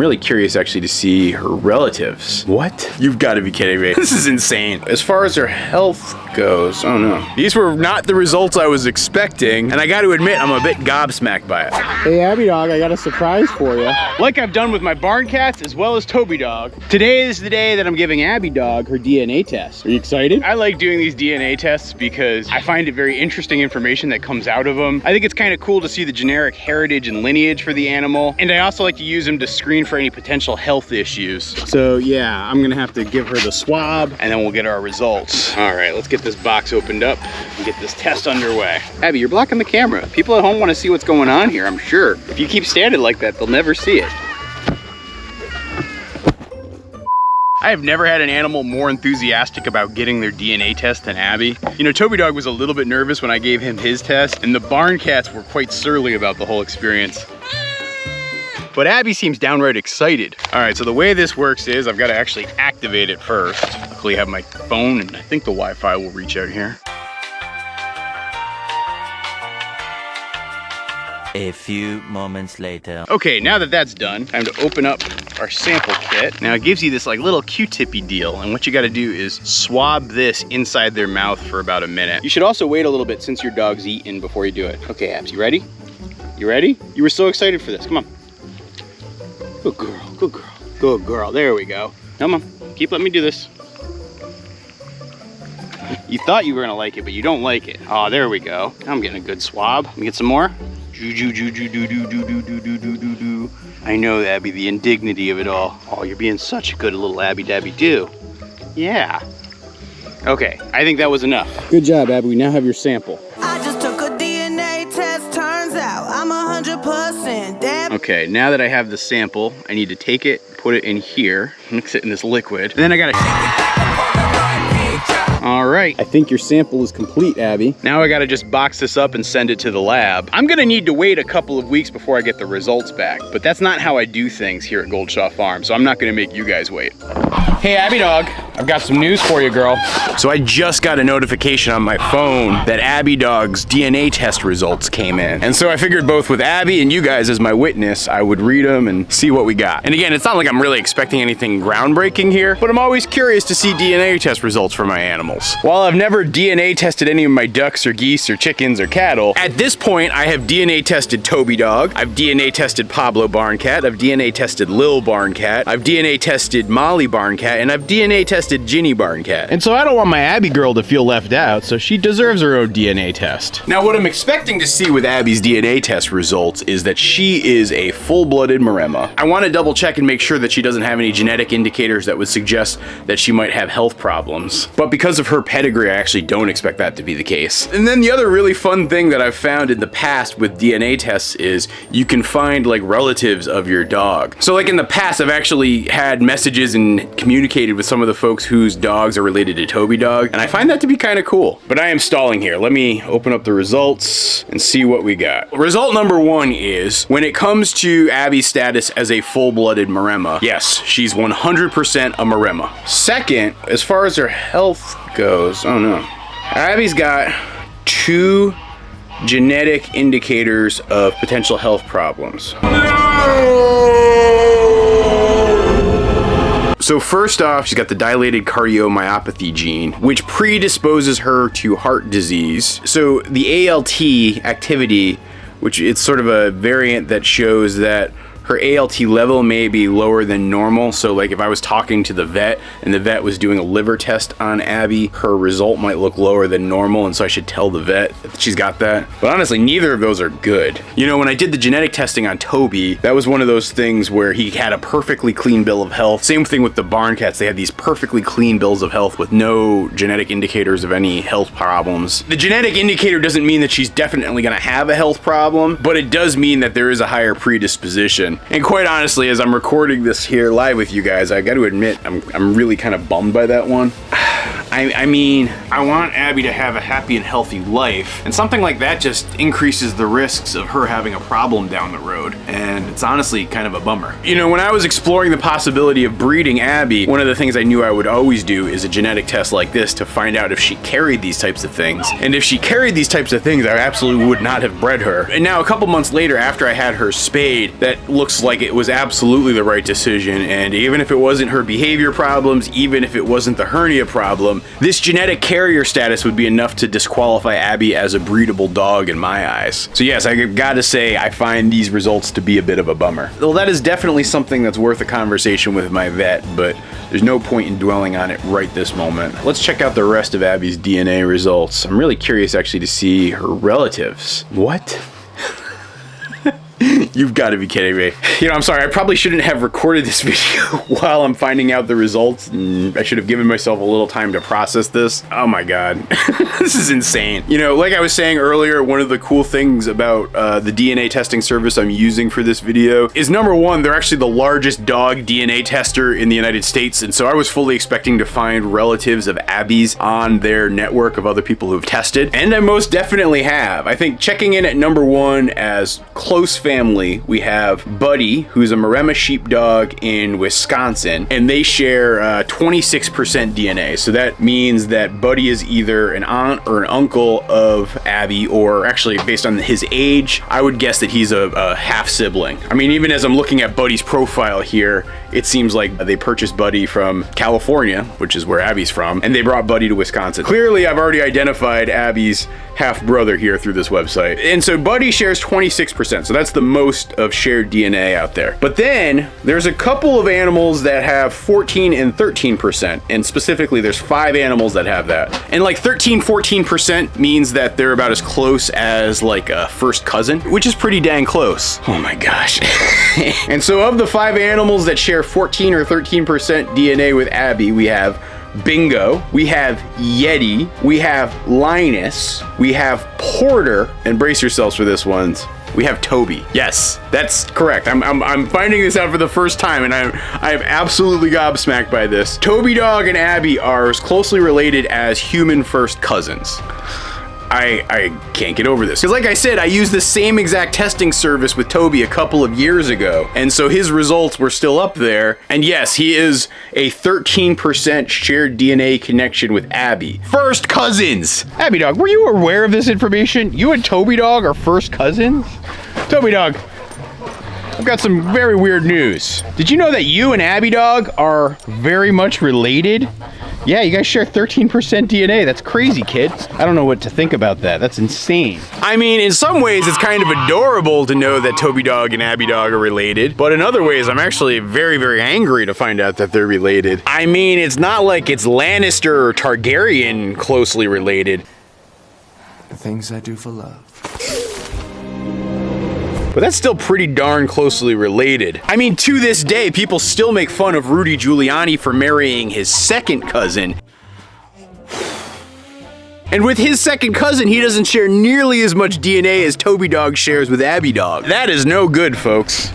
I'm really curious actually to see her relatives. What? You've got to be kidding me. This is insane. As far as her health goes, oh no. These were not the results I was expecting, and I got to admit, I'm a bit gobsmacked by it. Hey, Abby Dog, I got a surprise for you. Like I've done with my barn cats as well as Toby Dog, today is the day that I'm giving Abby Dog her DNA test. Are you excited? I like doing these DNA tests because I find it very interesting information that comes out of them. I think it's kind of cool to see the generic heritage and lineage for the animal, and I also like to use them to screen for any potential health issues. So yeah, I'm gonna have to give her the swab, and then we'll get our results. All right, let's get this box opened up and get this test underway. Abby, you're blocking the camera. People at home want to see what's going on here, I'm sure. If you keep standing like that, they'll never see it. I have never had an animal more enthusiastic about getting their DNA test than Abby. You know, Toby Dog was a little bit nervous when I gave him his test, and the barn cats were quite surly about the whole experience. But Abby seems downright excited. All right, so the way this works is I've got to actually activate it first. Luckily I have my phone, and I think the Wi-Fi will reach out here. A few moments later. Okay, now that that's done, time to open up our sample kit. Now it gives you this like little Q-tippy deal, and what you gotta do is swab this inside their mouth for about a minute. You should also wait a little bit since your dog's eaten before you do it. Okay, Abs, you ready? You ready? You were so excited for this, come on. Good girl, good girl, good girl, there we go. Come on, keep letting me do this. You thought you were gonna like it, but you don't like it. Oh, there we go. I'm getting a good swab. Let me get some more. I know, Abby, the indignity of it all. Oh, you're being such a good little Abby Dabby do. Yeah. Okay, I think that was enough. Good job, Abby. We now have your sample. I just took a DNA test. Turns out I'm 100% Dabby. Okay, now that I have the sample, I need to take it, put it in here, mix it in this liquid, and then I gotta... All right, I think your sample is complete, Abby. Now I gotta just box this up and send it to the lab. I'm gonna need to wait a couple of weeks before I get the results back, but that's not how I do things here at Goldshaw Farm, so I'm not gonna make you guys wait. Hey, Abby Dog, I've got some news for you, girl. So I just got a notification on my phone that Abby Dog's DNA test results came in. And so I figured both with Abby and you guys as my witness, I would read them and see what we got. And again, it's not like I'm really expecting anything groundbreaking here, but I'm always curious to see DNA test results for my animals. While I've never DNA tested any of my ducks or geese or chickens or cattle, at this point I have DNA tested Toby Dog, I've DNA tested Pablo Barn Cat, I've DNA tested Lil Barn Cat, I've DNA tested Molly Barn Cat, and I've DNA tested Ginny Barn Cat. And so I don't want my Abby girl to feel left out, so she deserves her own DNA test. Now what I'm expecting to see with Abby's DNA test results is that she is a full-blooded Maremma. I want to double check and make sure that she doesn't have any genetic indicators that would suggest that she might have health problems. But because of her pedigree, I actually don't expect that to be the case. And then the other really fun thing that I've found in the past with DNA tests is you can find like relatives of your dog. So like in the past, I've actually had messages and communicated with some of the folks whose dogs are related to Toby Dog, and I find that to be kind of cool. But I am stalling here. Let me open up the results and see what we got. Result number 1 is, when it comes to Abby's status as a full-blooded Maremma, yes, she's 100% a Maremma. Second, as far as her health goes, oh no. Abby's got 2 genetic indicators of potential health problems. So first off, she's got the dilated cardiomyopathy gene, which predisposes her to heart disease. So the ALT activity, which it's sort of a variant that shows that her ALT level may be lower than normal. So like if I was talking to the vet and the vet was doing a liver test on Abby, her result might look lower than normal, and so I should tell the vet that she's got that. But honestly, neither of those are good. You know, when I did the genetic testing on Toby, that was one of those things where he had a perfectly clean bill of health. Same thing with the barn cats. They had these perfectly clean bills of health with no genetic indicators of any health problems. The genetic indicator doesn't mean that she's definitely gonna have a health problem, but it does mean that there is a higher predisposition. And quite honestly, as I'm recording this here live with you guys, I got to admit, I'm really kind of bummed by that one. I I mean, I want Abby to have a happy and healthy life, and something like that just increases the risks of her having a problem down the road, and it's honestly kind of a bummer. You know, when I was exploring the possibility of breeding Abby, one of the things I knew I would always do is a genetic test like this to find out if she carried these types of things. And if she carried these types of things, I absolutely would not have bred her. And now a couple months later, after I had her spayed, that looks like it was absolutely the right decision. And even if it wasn't her behavior problems, even if it wasn't the hernia problem, this genetic carrier status would be enough to disqualify Abby as a breedable dog in my eyes. So yes, I gotta say, I find these results to be a bit of a bummer. Well, that is definitely something that's worth a conversation with my vet, but there's no point in dwelling on it right this moment. Let's check out the rest of Abby's DNA results. I'm really curious actually to see her relatives. What? You've got to be kidding me. You know, I'm sorry, I probably shouldn't have recorded this video while I'm finding out the results, and I should have given myself a little time to process this. Oh my God, this is insane. You know, like I was saying earlier, one of the cool things about the DNA testing service I'm using for this video is, number one, they're actually the largest dog DNA tester in the United States, and so I was fully expecting to find relatives of Abby's on their network of other people who've tested, and I most definitely have. I think checking in at number one as close family, we have Buddy, who's a Maremma sheepdog in Wisconsin, and they share 26% DNA. So that means that Buddy is either an aunt or an uncle of Abby, or actually based on his age, I would guess that he's a half sibling. I mean, even as I'm looking at Buddy's profile here, it seems like they purchased Buddy from California, which is where Abby's from, and they brought Buddy to Wisconsin. Clearly, I've already identified Abby's half brother here through this website. And so Buddy shares 26%, so that's the most of shared DNA out there. But then there's a couple of animals that have 14 and 13%, and specifically there's 5 animals that have that. And like 13, 14% means that they're about as close as like a first cousin, which is pretty dang close. Oh my gosh. And so of the 5 animals that share 14 or 13% DNA with Abby, we have Bingo, we have Yeti, we have Linus, we have Porter, and brace yourselves for this one, we have Toby. Yes, that's correct. I'm finding this out for the first time, and I am absolutely gobsmacked by this. Toby Dog and Abby are as closely related as human first cousins. I can't get over this. Because like I said, I used the same exact testing service with Toby a couple of years ago. And so his results were still up there. And yes, he is a 13% shared DNA connection with Abby. First cousins! Abby Dog, were you aware of this information? You and Toby Dog are first cousins? Toby Dog, I've got some very weird news. Did you know that you and Abby Dog are very much related? Yeah, you guys share 13% DNA. That's crazy, kid. I don't know what to think about that. That's insane. I mean, in some ways, it's kind of adorable to know that Toby Dog and Abby Dog are related. But in other ways, I'm actually very, very angry to find out that they're related. I mean, it's not like it's Lannister or Targaryen closely related. The things I do for love. But that's still pretty darn closely related. I mean, to this day, people still make fun of Rudy Giuliani for marrying his second cousin. And with his second cousin, he doesn't share nearly as much DNA as Toby Dog shares with Abby Dog. That is no good, folks.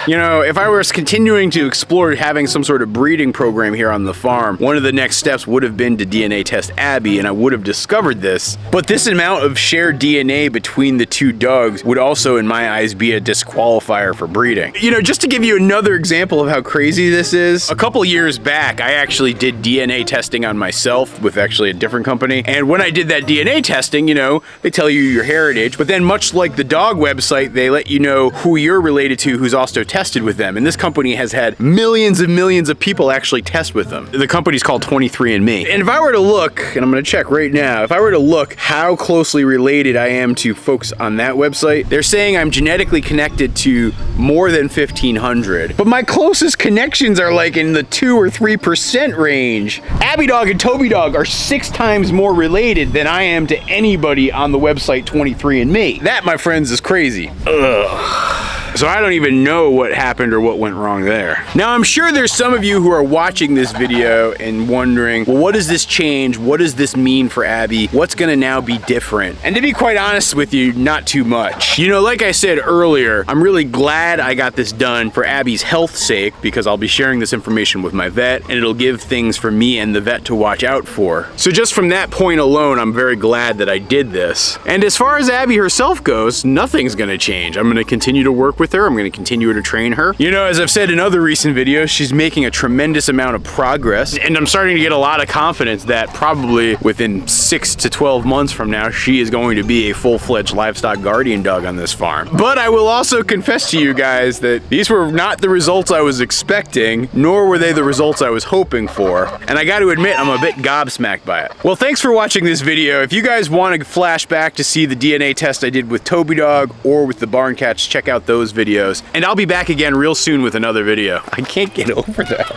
You know, if I was continuing to explore having some sort of breeding program here on the farm, one of the next steps would have been to DNA test Abby, and I would have discovered this. But this amount of shared DNA between the two dogs would also, in my eyes, be a disqualifier for breeding. You know, just to give you another example of how crazy this is, a couple years back, I actually did DNA testing on myself with actually a different company. And when I did that DNA testing, you know, they tell you your heritage, but then much like the dog website, they let you know who you're related to who's also tested with them. And this company has had millions and millions of people actually test with them. The company's called 23andMe. And if I were to look, and I'm gonna check right now, if I were to look how closely related I am to folks on that website, they're saying I'm genetically connected to more than 1,500. But my closest connections are like in the 2 or 3% range. Abby Dog and Toby Dog are 6 times more related than I am to anybody on the website 23andMe. That, my friends, is crazy. Ugh. So I don't even know what happened or what went wrong there. Now I'm sure there's some of you who are watching this video and wondering, well, what does this change? What does this mean for Abby? What's gonna now be different? And to be quite honest with you, not too much. You know, like I said earlier, I'm really glad I got this done for Abby's health's sake, because I'll be sharing this information with my vet and it'll give things for me and the vet to watch out for. So just from that point alone, I'm very glad that I did this. And as far as Abby herself goes, nothing's gonna change. I'm gonna continue to work with her. I'm gonna continue to train her. You know, as I've said in other recent videos, she's making a tremendous amount of progress, and I'm starting to get a lot of confidence that probably within 6 to 12 months from now, she is going to be a full-fledged livestock guardian dog on this farm. But I will also confess to you guys that these were not the results I was expecting, nor were they the results I was hoping for. And I got to admit, I'm a bit gobsmacked by it. Well, thanks for watching this video. If you guys want to flash back to see the DNA test I did with Toby Dog or with the barn cats, check out those videos. And I'll be back again real soon with another video. I can't get over that.